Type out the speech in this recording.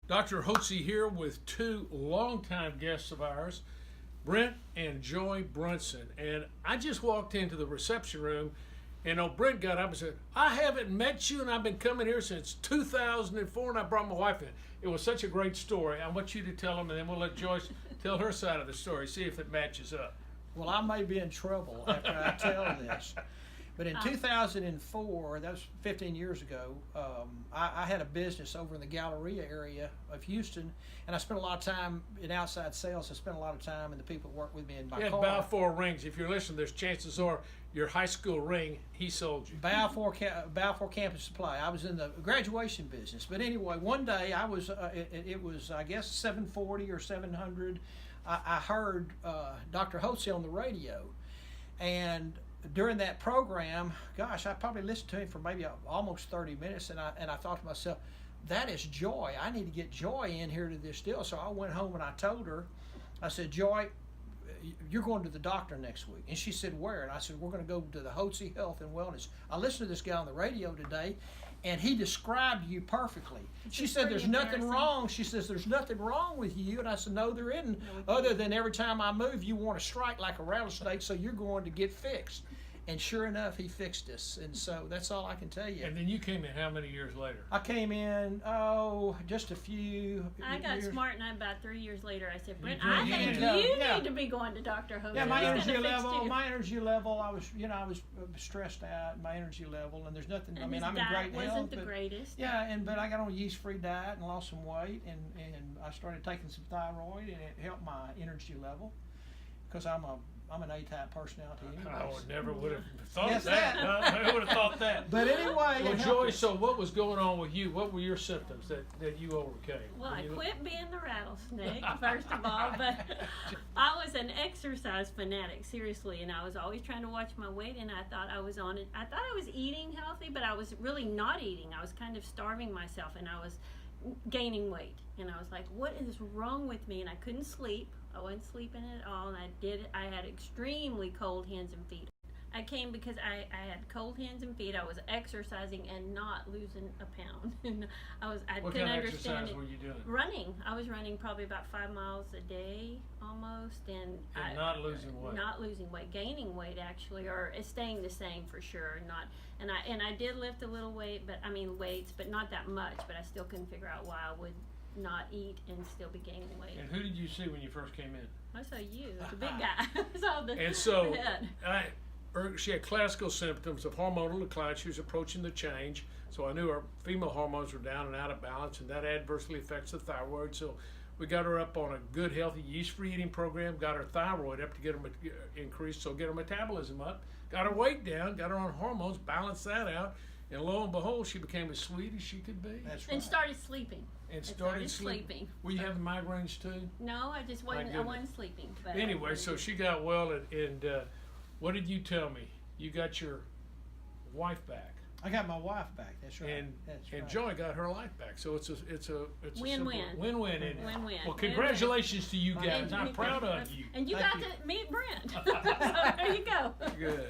Dr. Hotze here with two longtime guests of ours, Brent and Joy Brunson. And I just walked into the reception room, and Brent got up and said, I haven't met you, and I've been coming here since 2004, and I brought my wife in. It was such a great story. I want you to tell them, and then we'll let Joyce tell her side of the story, see if it matches up. Well, I may be in trouble after I tell this. But in 2004, that was 15 years ago, I had a business over in the Galleria area of Houston, and I spent a lot of time in outside sales. I spent a lot of time in the people that worked with me in my car. Balfour rings. If you're listening, there's chances are your high school ring, he sold you. Balfour Campus Supply. I was in the graduation business. But anyway, one day I was, it was, I guess, 740 or 700. I heard Dr. Hotze on the radio, and during that program, gosh, I probably listened to him for maybe almost 30 minutes, and I thought to myself, that is Joy. I need to get Joy in here to this deal. So I went home and I told her, I said, Joy, you're going to the doctor next week. And she said, where? And I said, we're going to go to the Hotze Health and Wellness. I listened to this guy on the radio today, and he described you perfectly. She said, there's nothing wrong. She says, there's nothing wrong with you. And I said, no, there isn't, other than every time I move, you want to strike like a rattlesnake, so you're going to get fixed. And sure enough, he fixed us. And so that's all I can tell you. And then you came in how many years later? I came in, just a few I got years. smart, and about 3 years later, I said, Brent, I think you need to be going to Dr. Hotze. Yeah, my energy level, I was stressed out, my energy level, and there's nothing, And I'm in great health. Wasn't the greatest. Yeah, but I got on a yeast-free diet and lost some weight, and I started taking some thyroid, and it helped my energy level, because I'm an A-type personality anyway. I would have thought that. I would have thought that. But anyway, well, Joy, so what was going on with you? What were your symptoms that you overcame? Well, I quit being the rattlesnake, first of all, but I was an exercise fanatic, seriously, and I was always trying to watch my weight, and I thought I was on it. I thought I was eating healthy, but I was really not eating. I was kind of starving myself, and I was gaining weight, and I was like, what is wrong with me? And I couldn't sleep. I wasn't sleeping at all, and I had extremely cold hands and feet. I came because I had cold hands and feet. I was exercising and not losing a pound. And I what couldn't kind of understand exercise it. were you doing? Running. I was running probably about 5 miles a day almost, and not losing weight. Not losing weight, gaining weight actually, or staying the same for sure. And I did lift a little weights, but not that much. But I still couldn't figure out why I would not eat and still be gaining weight. And who did you see when you first came in? I saw you, the big guy. I saw the and so head. She had classical symptoms of hormonal decline. She was approaching the change, so I knew her female hormones were down and out of balance, and that adversely affects the thyroid. So we got her up on a good, healthy, yeast-free eating program, got her thyroid up to get her increased, so get her metabolism up, got her weight down, got her on hormones, balanced that out, and lo and behold, she became as sweet as she could be. That's right. And started sleeping. And started sleeping. Were you having migraines too? No, I just wasn't. I wasn't sleeping. But anyway, so she got well, and what did you tell me? You got your wife back. I got my wife back. That's right. And right. Joy got her life back. So it's a win-win. Win-win. Win-win. Well, congratulations to you guys. I'm proud of you. And you got to meet Brent. So there you go. Good.